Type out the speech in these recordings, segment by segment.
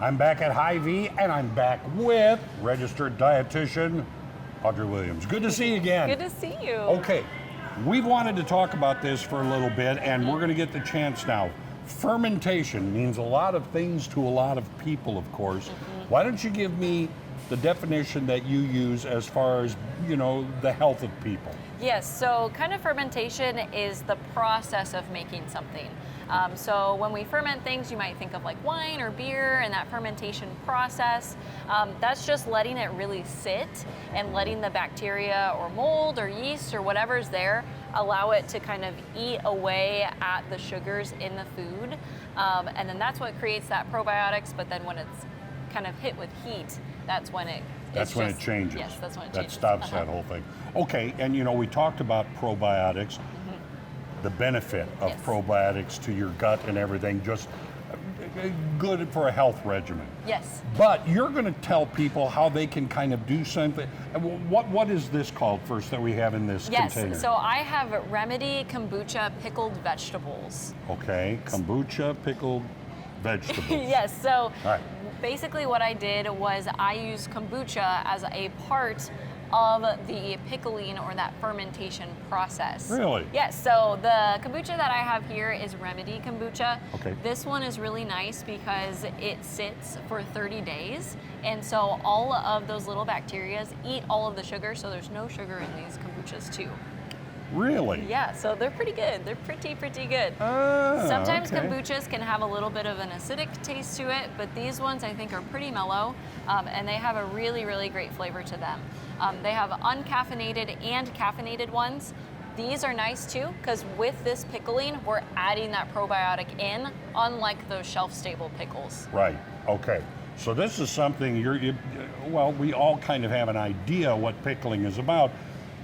I'm back at Hy-Vee, and I'm back with registered dietitian Audrey Williams. Good to see you again. Good to see you. Okay, we've wanted to talk about this for a little bit, and we're going to get the chance now. Fermentation means a lot of things to a lot of people, of course. Why don't you give me the definition that you use as far as, you know, the health of people? Yes, so kind of fermentation is the process of making something. So when we ferment things, you might think of like wine or beer and that fermentation process. That's just letting it really sit and letting the bacteria or mold or yeast or whatever's there allow it to kind of eat away at the sugars in the food. And then that's what creates that probiotics, but then when it's kind of hit with heat, that's when it changes. Yes, that's when it changes. That stops that whole thing. Okay, and you know, we talked about probiotics, the benefit of probiotics to your gut and everything, just good for a health regimen. Yes. But you're going to tell people how they can kind of do something. What is this called first that we have in this container? Yes, so I have Remedy Kombucha Pickled Vegetables. Okay, kombucha pickled vegetables. Yes, so All right. basically what I did was I used kombucha as a part of the pickling or that fermentation process. Really? Yes, so the kombucha that I have here is Remedy Kombucha. Okay. This one is really nice because it sits for 30 days, and so all of those little bacteria eat all of the sugar, so there's no sugar in these kombuchas too. Really? Yeah, so they're pretty good. They're pretty good. Sometimes kombuchas can have a little bit of an acidic taste to it, but these ones I think are pretty mellow, and they have a really great flavor to them. They have uncaffeinated and caffeinated ones. These are nice too, because with this pickling, we're adding that probiotic in, unlike those shelf-stable pickles. Right, okay. So this is something well, we all kind of have an idea what pickling is about,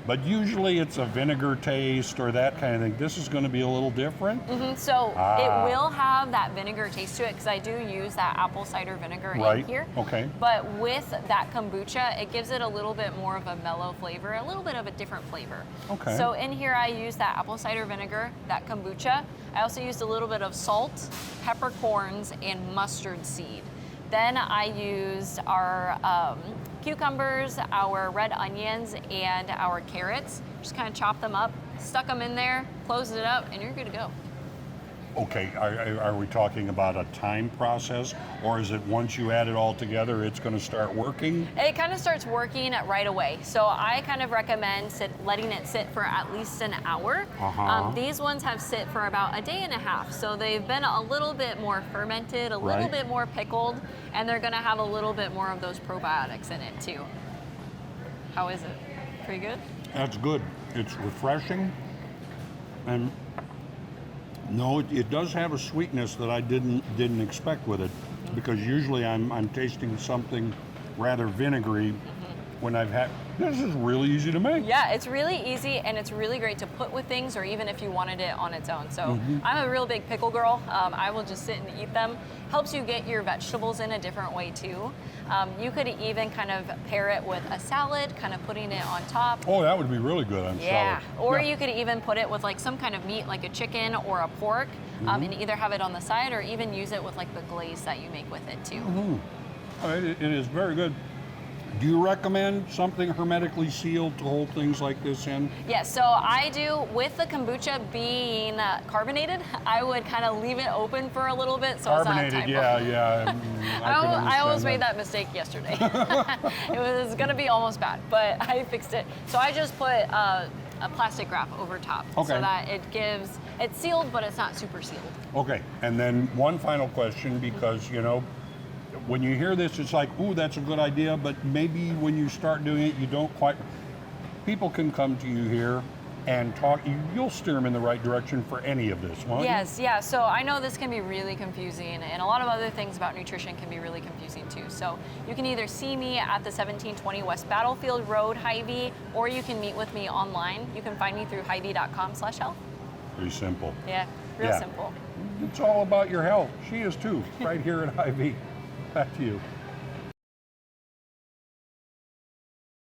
but usually it's a vinegar taste or that kind of thing. This is going to be a little different? So it will have that vinegar taste to it because I do use that apple cider vinegar in here. Okay. But with that kombucha, it gives it a little bit more of a mellow flavor, a little bit of a different flavor. Okay. So in here I use that apple cider vinegar, that kombucha. I also used a little bit of salt, peppercorns, and mustard seed. Then I used our cucumbers, our red onions, and our carrots. Just kind of chop them up, stuck them in there, closed it up, and you're good to go. Okay, are we talking about a time process, or is it once you add it all together, it's going to start working? It kind of starts working right away. So I kind of recommend letting it sit for at least an hour. These ones have sit for about a day and a half. So they've been a little bit more fermented, a little bit more pickled, and they're going to have a little bit more of those probiotics in it too. How is it? Pretty good? That's good. It's refreshing, and no, it does have a sweetness that I didn't expect with it, because usually I'm tasting something rather vinegary when I've had. This is really easy to make. Yeah, it's really easy, and it's really great to put with things, or even if you wanted it on its own. So I'm a real big pickle girl. I will just sit and eat them. Helps you get your vegetables in a different way too. You could even kind of pair it with a salad, kind of putting it on top. Oh, that would be really good on salad. Or you could even put it with like some kind of meat, like a chicken or a pork, and either have it on the side or even use it with like the glaze that you make with it too. It is very good. Do you recommend something hermetically sealed to hold things like this in? Yes, so I do. With the kombucha being carbonated, I would kind of leave it open for a little bit so Carbonated, it's not typo. yeah. I almost made that mistake yesterday. It was going to be almost bad, but I fixed it. So I just put a plastic wrap over top so that it's sealed, but it's not super sealed. Okay, and then one final question, because, you know, when you hear this, it's like, ooh, that's a good idea, but maybe when you start doing it, you don't quite. People can come to you here and talk. You'll steer them in the right direction for any of this, won't you? Yes, yeah. So I know this can be really confusing, and a lot of other things about nutrition can be really confusing too. So you can either see me at the 1720 West Battlefield Road, Hy-Vee, or you can meet with me online. You can find me through hy-vee.com/health. Pretty simple. Yeah, real simple. It's all about your health. She is too, right here at Hy-Vee. Back to you.